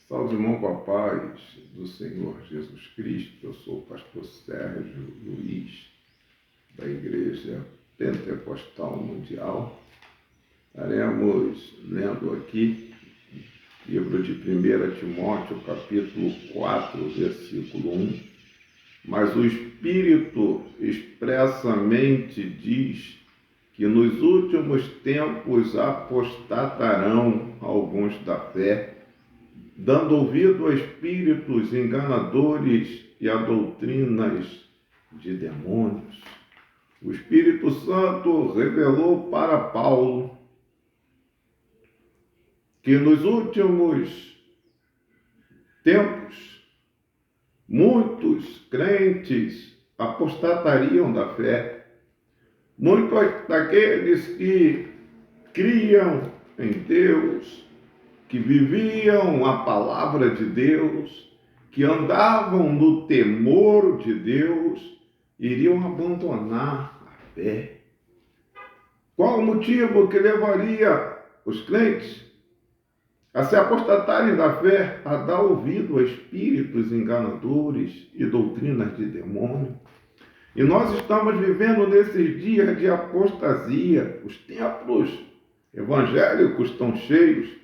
Salve, irmão, com a paz do Senhor Jesus Cristo. Eu sou o pastor Sérgio Luiz, da Igreja Pentecostal Mundial. Estaremos lendo aqui livro de 1 Timóteo, capítulo 4, versículo 1. Mas o Espírito expressamente diz que nos últimos tempos apostatarão alguns da fé, dando ouvido a espíritos enganadores e a doutrinas de demônios. O Espírito Santo revelou para Paulo que nos últimos tempos muitos crentes apostatariam da fé. Muitos daqueles que criam em Deus, que viviam a palavra de Deus, que andavam no temor de Deus, iriam abandonar a fé. Qual o motivo que levaria os crentes a se apostatarem da fé, a dar ouvido a espíritos enganadores e doutrinas de demônio? E nós estamos vivendo nesses dias de apostasia. Os templos evangélicos estão cheios,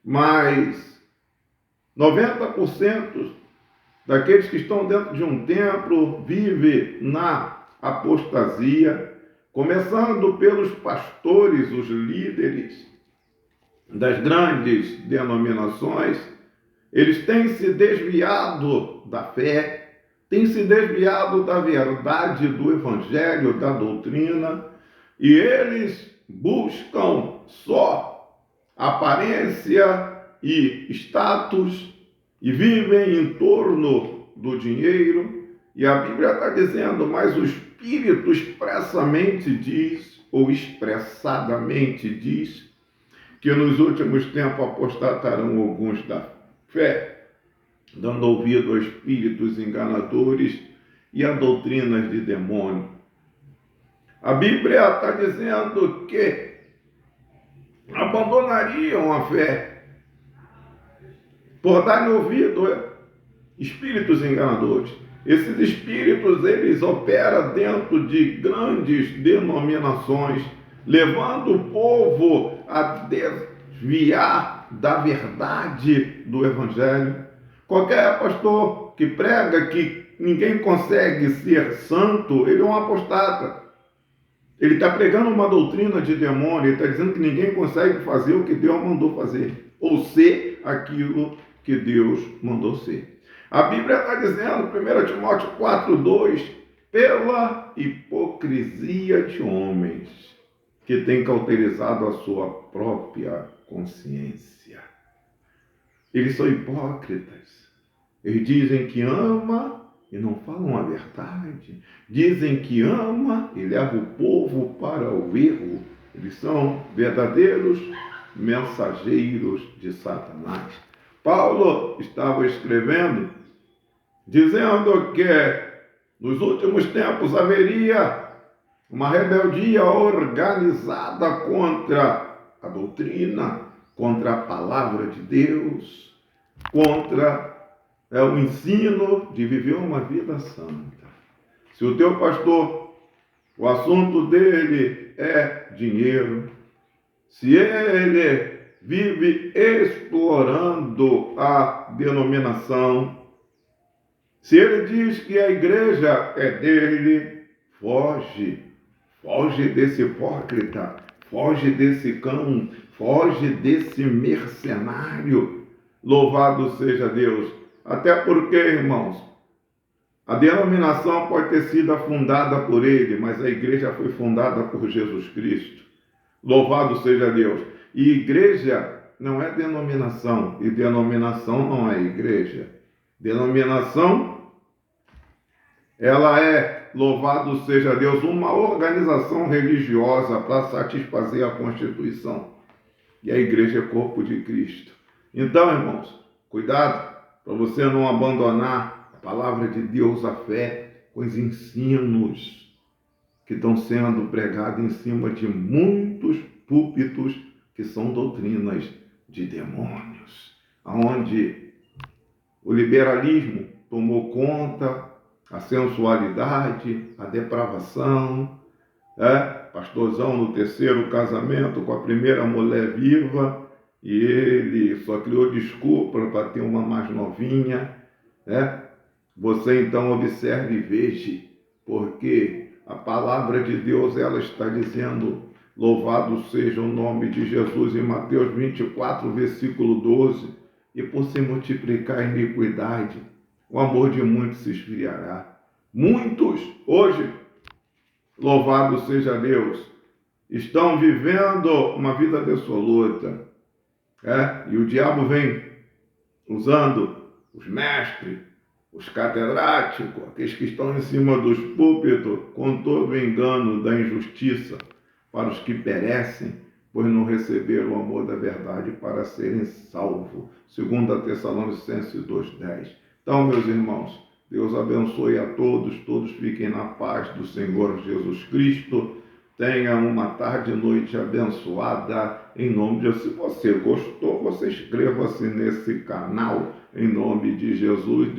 mas 90% daqueles que estão dentro de um templo vivem na apostasia, começando pelos pastores, os líderes das grandes denominações. Eles têm se desviado da fé, têm se desviado da verdade do evangelho, da doutrina, e eles buscam só aparência e status, e vivem em torno do dinheiro. E a Bíblia está dizendo, mas o Espírito expressamente diz, ou expressadamente diz, que nos últimos tempos apostatarão alguns da fé, dando ouvido a espíritos enganadores e a doutrinas de demônio. A Bíblia está dizendo que abandonariam a fé por darem ouvido a espíritos enganadores. Esses espíritos, eles operam dentro de grandes denominações, levando o povo a desviar da verdade do evangelho. Qualquer pastor que prega que ninguém consegue ser santo, ele é um apostata. Ele está pregando uma doutrina de demônio, ele está dizendo que ninguém consegue fazer o que Deus mandou fazer, ou ser aquilo que Deus mandou ser. A Bíblia está dizendo, 1 Timóteo 4:2, pela hipocrisia de homens que têm cauterizado a sua própria consciência. Eles são hipócritas. Eles dizem que ama e não falam a verdade. Dizem que ama e leva o povo para o erro. Eles são verdadeiros mensageiros de Satanás. Paulo estava escrevendo, dizendo que nos últimos tempos haveria uma rebeldia organizada contra a doutrina, contra a palavra de Deus, contra o ensino de viver uma vida santa. Se o teu pastor, o assunto dele é dinheiro, se ele vive explorando a denominação, se ele diz que a igreja é dele, foge desse hipócrita, foge desse cão, foge desse mercenário. Louvado seja Deus. Até porque, irmãos, a denominação pode ter sido fundada por ele, mas a igreja foi fundada por Jesus Cristo. Louvado seja Deus. E igreja não é denominação, e denominação não é igreja. Denominação, ela é, louvado seja Deus, uma organização religiosa para satisfazer a Constituição. E a igreja é corpo de Cristo. Então, irmãos, cuidado para você não abandonar a palavra de Deus, a fé, com os ensinos que estão sendo pregados em cima de muitos púlpitos que são doutrinas de demônios. onde o liberalismo tomou conta, a sensualidade, a depravação, pastorzão no terceiro casamento com a primeira mulher viva, e ele só criou desculpa para ter uma mais novinha, Você então observe e veja, porque a palavra de Deus ela está dizendo: louvado seja o nome de Jesus em Mateus 24, versículo 12, e por se multiplicar a iniquidade, o amor de muitos se esfriará. Muitos hoje, louvado seja Deus, estão vivendo uma vida dissoluta, e o diabo vem usando os mestres, os catedráticos, aqueles que estão em cima dos púlpitos, com todo o engano da injustiça, para os que perecem, pois não receberam o amor da verdade para serem salvos. 2 Tessalonicenses 2,10. Então, meus irmãos, Deus abençoe a todos, todos fiquem na paz do Senhor Jesus Cristo. Tenha uma tarde e noite abençoada, em nome de Jesus. Se você gostou, você inscreva-se nesse canal, em nome de Jesus.